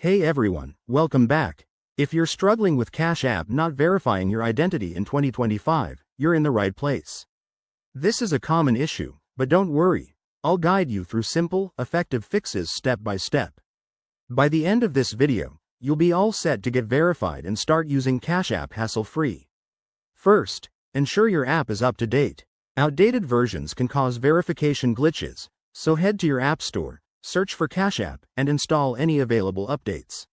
Hey everyone, welcome back. If you're struggling with Cash App not verifying your identity in 2025, you're in the right place. This is a common issue, but don't worry. I'll guide you through simple, effective fixes step by step. By the end of this video, you'll be all set to get verified and start using Cash App hassle-free. First, ensure your app is up to date. Outdated versions can cause verification glitches, so head to your App Store, search for Cash App, and install any available updates.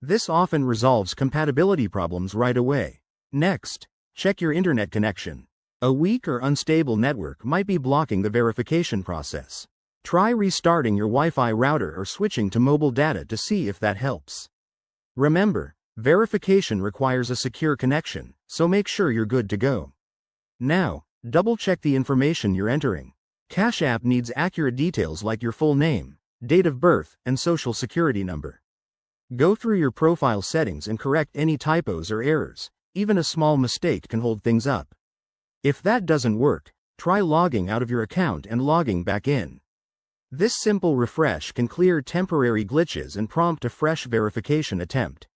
This often resolves compatibility problems right away. Next, check your internet connection. A weak or unstable network might be blocking the verification process. Try restarting your Wi-Fi router or switching to mobile data to see if that helps. Remember, verification requires a secure connection, so make sure you're good to go. Now, double-check the information you're entering. Cash App needs accurate details like your full name, date of birth, and social security number. Go through your profile settings and correct any typos or errors. Even a small mistake can hold things up. If that doesn't work, try logging out of your account and logging back in. This simple refresh can clear temporary glitches and prompt a fresh verification attempt.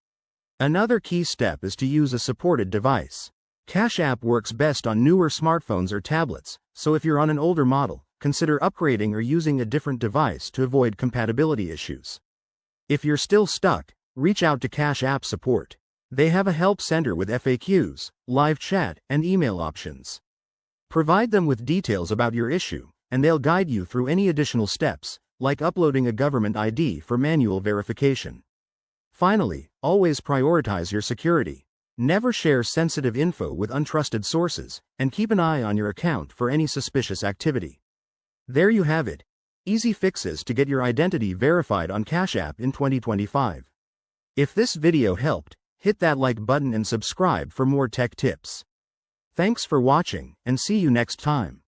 Another key step is to use a supported device. Cash App works best on newer smartphones or tablets, so if you're on an older model, consider upgrading or using a different device to avoid compatibility issues. If you're still stuck, reach out to Cash App support. They have a help center with FAQs, live chat, and email options. Provide them with details about your issue, and they'll guide you through any additional steps, like uploading a government ID for manual verification. Finally, always prioritize your security. Never share sensitive info with untrusted sources, and keep an eye on your account for any suspicious activity. There you have it. Easy fixes to get your identity verified on Cash App in 2025. If this video helped, hit that like button and subscribe for more tech tips. Thanks for watching, and see you next time.